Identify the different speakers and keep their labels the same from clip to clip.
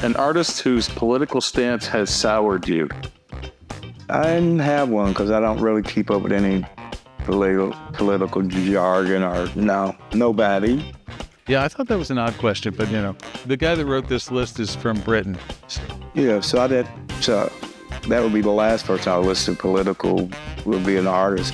Speaker 1: An artist whose political stance has soured you.
Speaker 2: I didn't have one because I don't really keep up with any political jargon or nobody.
Speaker 3: Yeah, I thought that was an odd question, but the guy that wrote this list is from Britain.
Speaker 2: Yeah, so that would be the last person I listen to political would be an artist.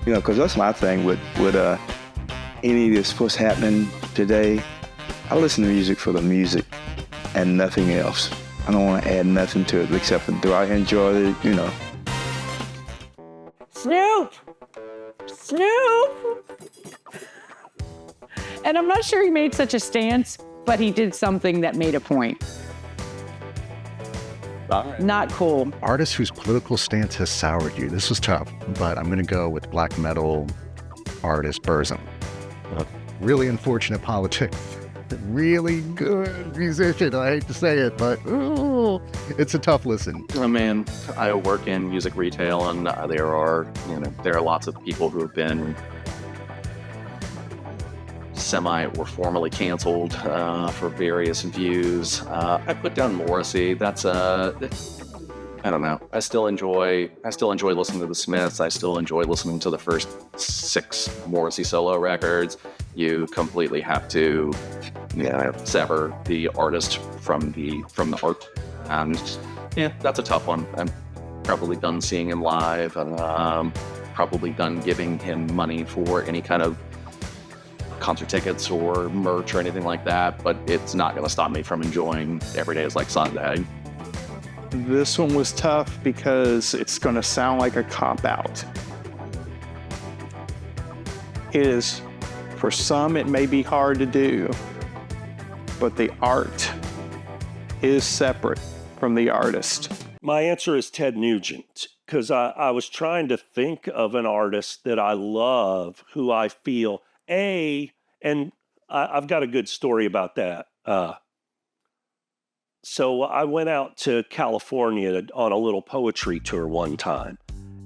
Speaker 2: Because that's my thing with any of this what's happening today. I listen to music for the music and nothing else. I don't want to add nothing to it except for do I enjoy it,
Speaker 4: Snoop! And I'm not sure he made such a stance, but he did something that made a point.
Speaker 1: All right.
Speaker 4: Not cool.
Speaker 5: Artist whose political stance has soured you. This was tough, but I'm going to go with black metal artist Burzum. Really unfortunate politics. Really good musician. I hate to say it, but it's a tough listen.
Speaker 6: I mean, I work in music retail, and there are lots of people who have been semi or formally canceled for various views. I put down Morrissey. That's I don't know. I still enjoy listening to the Smiths. I still enjoy listening to the first 6 Morrissey solo records. You completely have to sever the artist from the art. And yeah, that's a tough one. I'm probably done seeing him live, and probably done giving him money for any kind of concert tickets or merch or anything like that, but it's not going to stop me from enjoying Every Day is Like Sunday.
Speaker 1: This one was tough because it's going to sound like a cop-out. For some, it may be hard to do, but the art is separate from the artist.
Speaker 7: My answer is Ted Nugent, because I was trying to think of an artist that I love, who I feel, and I've got a good story about that. So I went out to California on a little poetry tour one time,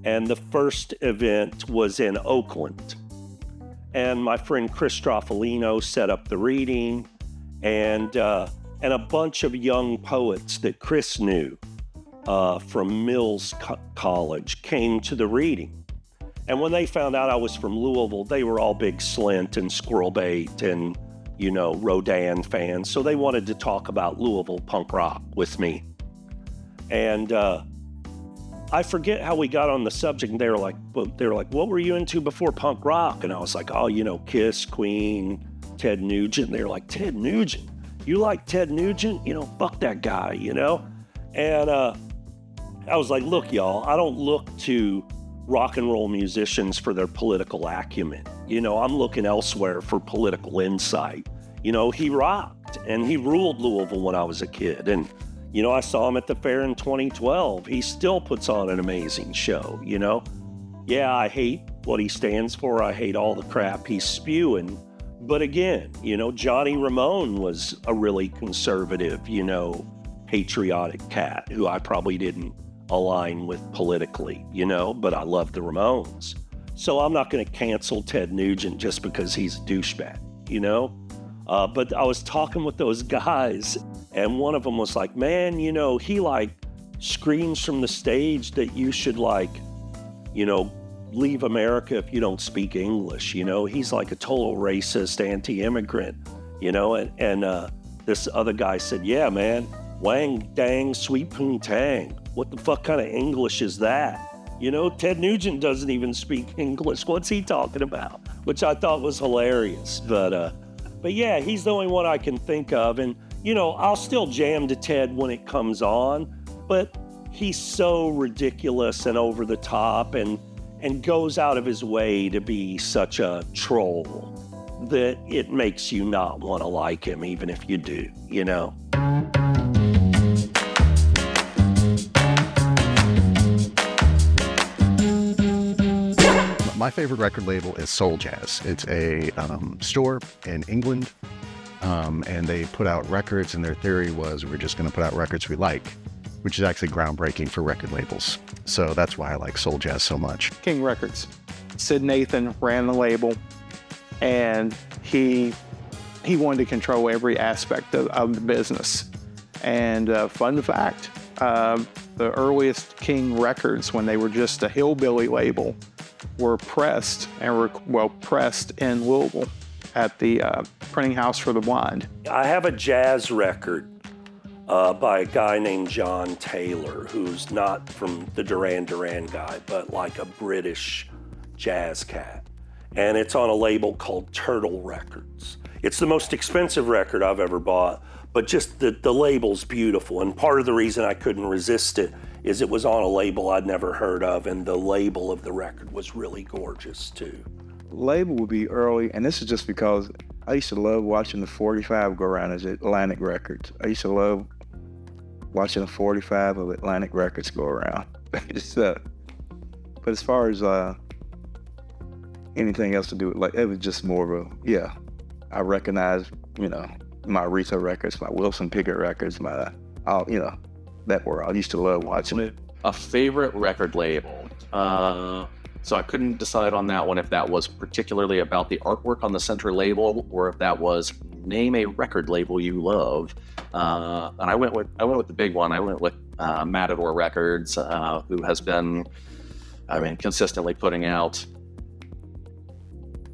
Speaker 7: and the first event was in Oakland. And my friend Chris Stroffolino set up the reading, and a bunch of young poets that Chris knew from Mills College came to the reading. And when they found out I was from Louisville, they were all big Slint and Squirrel Bait and Rodin fans, so they wanted to talk about Louisville punk rock with me. And I forget how we got on the subject, and they were like, what were you into before punk rock? And I was like, Kiss, Queen, Ted Nugent. And they were like, Ted Nugent? You like Ted Nugent? Fuck that guy, And I was like, look, y'all, I don't look to rock and roll musicians for their political acumen. I'm looking elsewhere for political insight. He rocked and he ruled Louisville when I was a kid. And, I saw him at the fair in 2012. He still puts on an amazing show, Yeah, I hate what he stands for. I hate all the crap he's spewing. But again, Johnny Ramone was a really conservative, patriotic cat who I probably didn't align with politically, but I love the Ramones. So I'm not going to cancel Ted Nugent just because he's a douchebag, But I was talking with those guys, and one of them was like, man, he screams from the stage that you should leave America if you don't speak English. He's like a total racist, anti-immigrant, and this other guy said, yeah, man, wang, dang, sweet poontang. What the fuck kind of English is that? Ted Nugent doesn't even speak English. What's he talking about? Which I thought was hilarious. But yeah, he's the only one I can think of. And, I'll still jam to Ted when it comes on, but he's so ridiculous and over the top and goes out of his way to be such a troll that it makes you not want to like him, even if you do,
Speaker 5: My favorite record label is Soul Jazz. It's a store in England, and they put out records, and their theory was we're just going to put out records we like, which is actually groundbreaking for record labels. So that's why I like Soul Jazz so much.
Speaker 1: King Records. Sid Nathan ran the label, and he wanted to control every aspect of the business. And fun fact, the earliest King records, when they were just a hillbilly label, were pressed in Louisville at the printing house for the blind.
Speaker 7: I have a jazz record by a guy named John Taylor, who's not from the Duran Duran guy, but like a British jazz cat. And it's on a label called Turtle Records. It's the most expensive record I've ever bought, but just the label's beautiful. And part of the reason I couldn't resist it is it was on a label I'd never heard of, and the label of the record was really gorgeous too.
Speaker 2: Label would be early, and this is just because I used to love watching the 45 go around as Atlantic Records. I used to love watching the 45 of Atlantic Records go around. But as far as anything else to do with, like, it was just more of a, I recognize, my Aretha records, my Wilson Pickett records, that world. I used to love watching it.
Speaker 6: A favorite record label. So I couldn't decide on that one if that was particularly about the artwork on the center label or if that was name a record label you love. And I went with the big one. I went with Matador Records, who has been, consistently putting out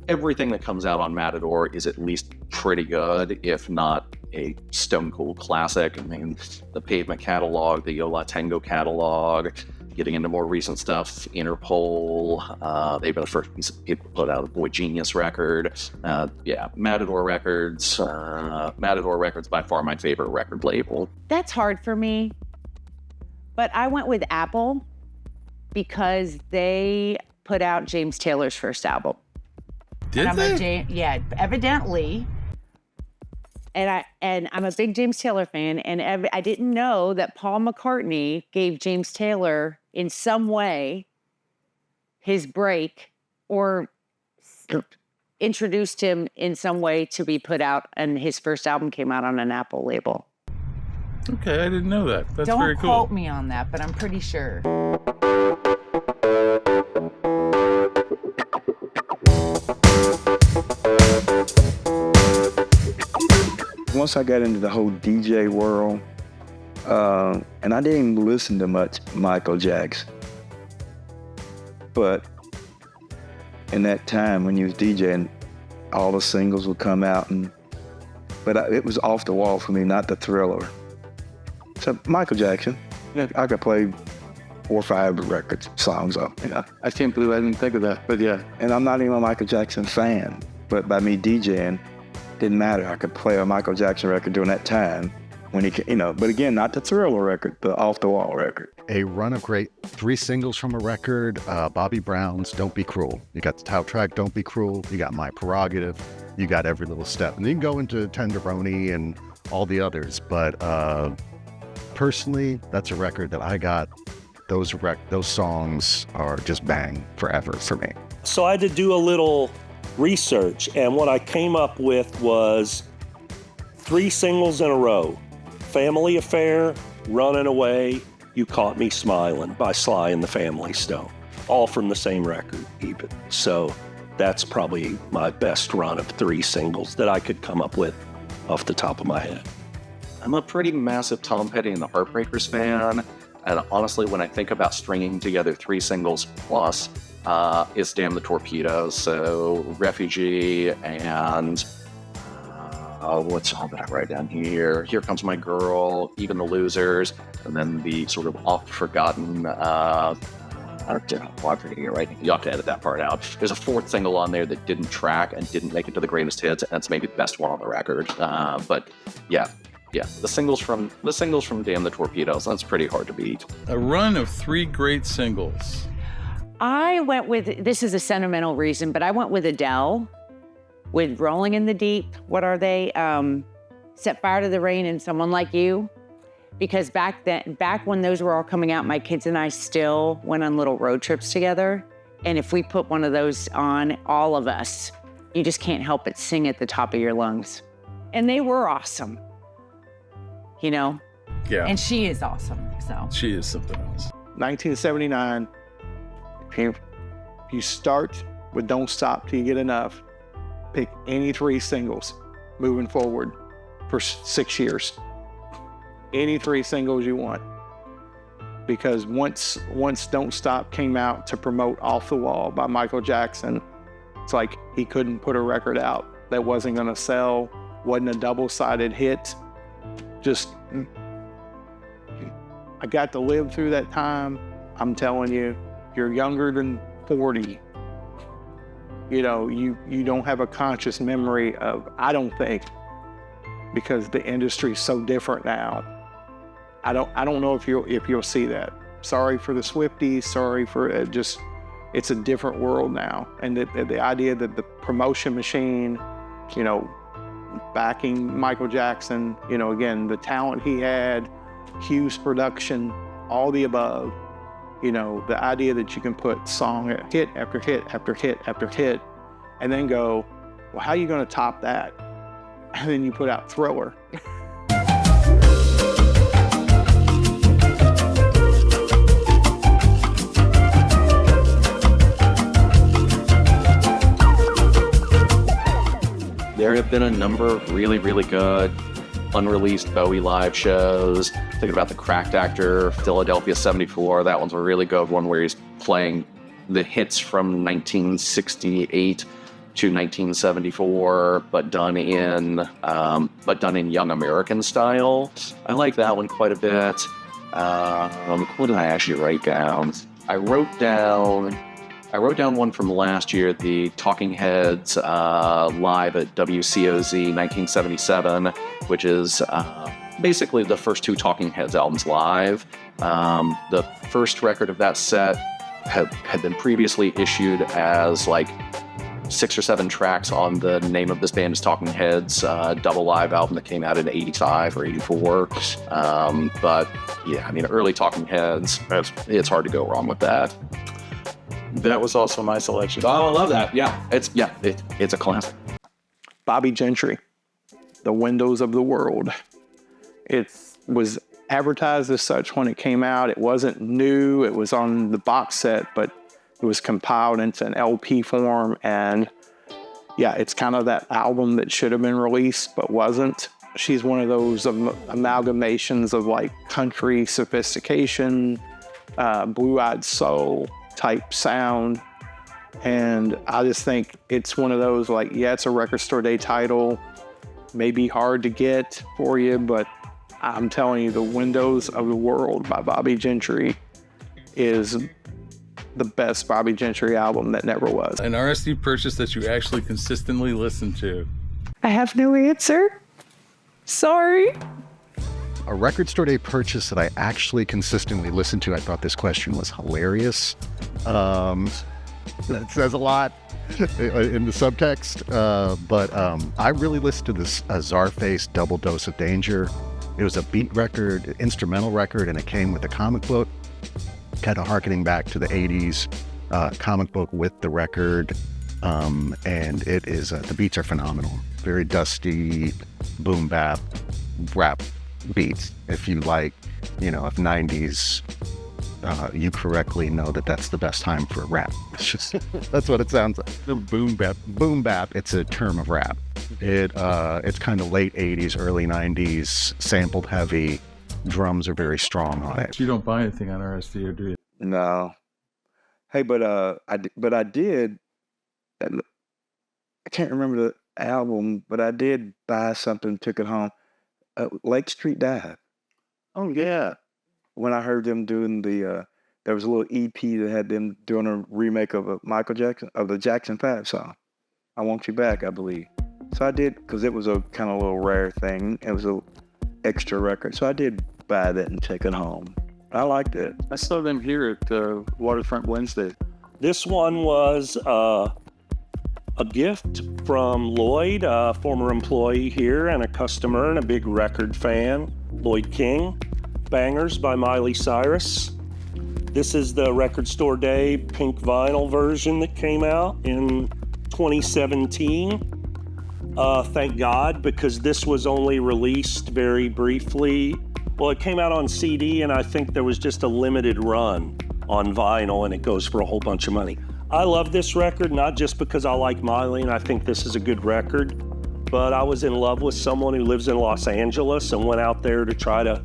Speaker 6: everything that comes out on Matador is at least pretty good, if not a stone cold classic. The Pavement catalog, the Yo La Tengo catalog, getting into more recent stuff, Interpol. They've been the first piece of people to put out a Boy Genius record. Matador Records. Matador Records, by far my favorite record label.
Speaker 4: That's hard for me, but I went with Apple because they put out James Taylor's first album.
Speaker 3: Did they?
Speaker 4: Evidently. And I'm a big James Taylor fan, and I didn't know that Paul McCartney gave James Taylor in some way his break or introduced him in some way to be put out, and his first album came out on an Apple label.
Speaker 3: Okay, I didn't know that. That's
Speaker 4: Don't
Speaker 3: very cool.
Speaker 4: quote me on that, but I'm pretty sure.
Speaker 2: Once I got into the whole DJ world, and I didn't even listen to much Michael Jackson, but in that time when you was DJing, all the singles would come out, but it was off the wall for me, not the Thriller. So Michael Jackson, I could play 4 or 5 songs of.
Speaker 1: I can't believe I didn't think of that, but yeah.
Speaker 2: And I'm not even a Michael Jackson fan, but by me DJing, didn't matter. I could play a Michael Jackson record during that time when he, but again, not the Thriller record, the off the wall record.
Speaker 5: A run of great 3 singles from a record, Bobby Brown's Don't Be Cruel. You got the title track, Don't Be Cruel. You got My Prerogative. You got Every Little Step. And you can go into Tenderoni and all the others. But personally, that's a record that I got. Those songs are just bang forever for me.
Speaker 7: So I had to do a little research, and what I came up with was 3 singles in a row: Family Affair, Running Away, You Caught Me Smiling by Sly and the Family Stone, all from the same record even. So that's probably my best run of 3 singles that I could come up with off the top of my head.
Speaker 6: I'm a pretty massive Tom Petty and the Heartbreakers fan, and honestly, when I think about stringing together 3 singles plus, is Damn the Torpedoes. So Refugee and what song did I write down here? Here Comes My Girl, Even the Losers, and then the sort of oft-forgotten, I'm forgetting it right. You have to edit that part out. There's a 4th single on there that didn't track and didn't make it to the greatest hits, and that's maybe the best one on the record. But yeah, the singles from Damn the Torpedoes, that's pretty hard to beat.
Speaker 3: A run of 3 great singles.
Speaker 4: I went with, this is a sentimental reason, but I went with Adele with Rolling in the Deep. What are they? Set Fire to the Rain and Someone Like You. Because back when those were all coming out, my kids and I still went on little road trips together. And if we put one of those on, all of us, you just can't help but sing at the top of your lungs. And they were awesome.
Speaker 3: Yeah.
Speaker 4: And she is awesome, so.
Speaker 3: She is something else.
Speaker 1: 1979, you start with Don't Stop Till You Get Enough. Pick any 3 singles moving forward for 6 years. any 3 singles you want. Because once Don't Stop came out to promote Off the Wall by Michael Jackson, it's like he couldn't put a record out that wasn't gonna sell, wasn't a double-sided hit. Just, I got to live through that time. I'm telling you, you're younger than 40. You know, you don't have a conscious memory of, I don't think, because the industry's so different now. I don't know if you'll see that. Sorry for the Swifties, sorry for it's a different world now. And the idea that the promotion machine, you know, backing Michael Jackson, you know, again, the talent he had, Hughes production, all the above, you know, the idea that you can put song hit after hit after hit after hit, and then go, well, how are you gonna top that? And then you put out Thriller.
Speaker 6: There have been a number of really, really good unreleased Bowie live shows. Thinking about the Cracked Actor, Philadelphia 74. That one's a really good one where he's playing the hits from 1968 to 1974, but done in Young American style. I like that one quite a bit. What did I actually write down? I wrote down one from last year, the Talking Heads live at WCOZ 1977, which is basically the first 2 Talking Heads albums live. The first record of that set had been previously issued as like 6 or 7 tracks on the Name of This Band is Talking Heads double live album that came out in 85 or 84. But yeah, I mean, early Talking Heads, it's hard to go wrong with that.
Speaker 3: That was also my selection.
Speaker 6: Oh, I love that. Yeah, it's a classic.
Speaker 1: Bobby Gentry, The Windows of the World. It was advertised as such when it came out. It wasn't new. It was on the box set, but it was compiled into an LP form. And yeah, it's kind of that album that should have been released, but wasn't. She's one of those amalgamations of like country sophistication, blue-eyed soul type sound. And I just think it's one of those like, yeah, it's a record store day title, maybe hard to get for you, but I'm telling you, The Windows of the World by Bobby Gentry is the best Bobby Gentry album that never was.
Speaker 3: An RSD purchase that you actually consistently listen to.
Speaker 4: I have no answer. Sorry.
Speaker 5: A record store day purchase that I actually consistently listened to. I thought this question was hilarious. That says a lot in the subtext. But I really listened to this Czarface Double Dose of Danger. It was a beat record, instrumental record, and it came with a comic book, kind of harkening back to the 80s comic book with the record. And it is, the beats are phenomenal. Very dusty, boom bap, rap beats. If you like, you know, if 90s, you correctly know that that's the best time for rap. It's just, that's what it sounds like. Boom bap. Boom bap, it's a term of rap. It's kind of late 80s, early 90s, sampled heavy. Drums are very strong on it.
Speaker 3: You don't buy anything on RSD, or do you?
Speaker 2: No. Hey, but I did. I can't remember the album, but I did buy something, took it home. Lake Street Dive.
Speaker 3: Oh yeah.
Speaker 2: When I heard them doing there was a little EP that had them doing a remake of the Jackson 5 song. I Want You Back, I believe. So I did, because it was a kind of little rare thing. It was an extra record. So I did buy that and take it home. I liked it.
Speaker 1: I saw them here at Waterfront Wednesday.
Speaker 7: This one was a gift from Lloyd, a former employee here and a customer and a big record fan, Lloyd King. Bangers by Miley Cyrus. This is the Record Store Day pink vinyl version that came out in 2017. Thank God, because this was only released very briefly. Well, it came out on CD, and I think there was just a limited run on vinyl, and it goes for a whole bunch of money. I love this record, not just because I like Miley and I think this is a good record, but I was in love with someone who lives in Los Angeles and went out there to try to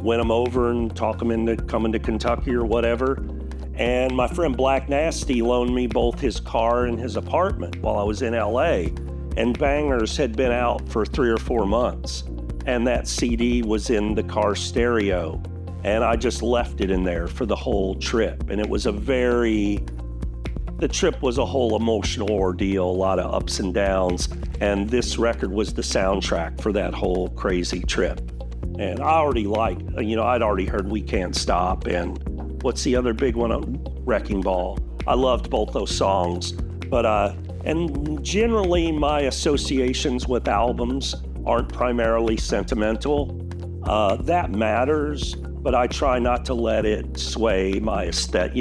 Speaker 7: win them over and talk them into coming to Kentucky or whatever. And my friend Black Nasty loaned me both his car and his apartment while I was in LA. And Bangers had been out for 3 or 4 months. And that CD was in the car stereo. And I just left it in there for the whole trip. And it was the trip was a whole emotional ordeal, a lot of ups and downs. And this record was the soundtrack for that whole crazy trip. And I already I'd already heard We Can't Stop and what's the other big one? Wrecking Ball. I loved both those songs. But, and generally my associations with albums aren't primarily sentimental. That matters, but I try not to let it sway my aesthetic.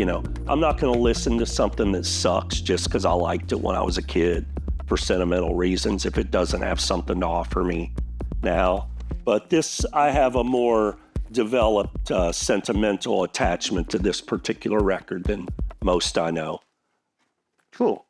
Speaker 7: I'm not going to listen to something that sucks just because I liked it when I was a kid for sentimental reasons if it doesn't have something to offer me now. But this, I have a more developed sentimental attachment to this particular record than most I know.
Speaker 1: Cool.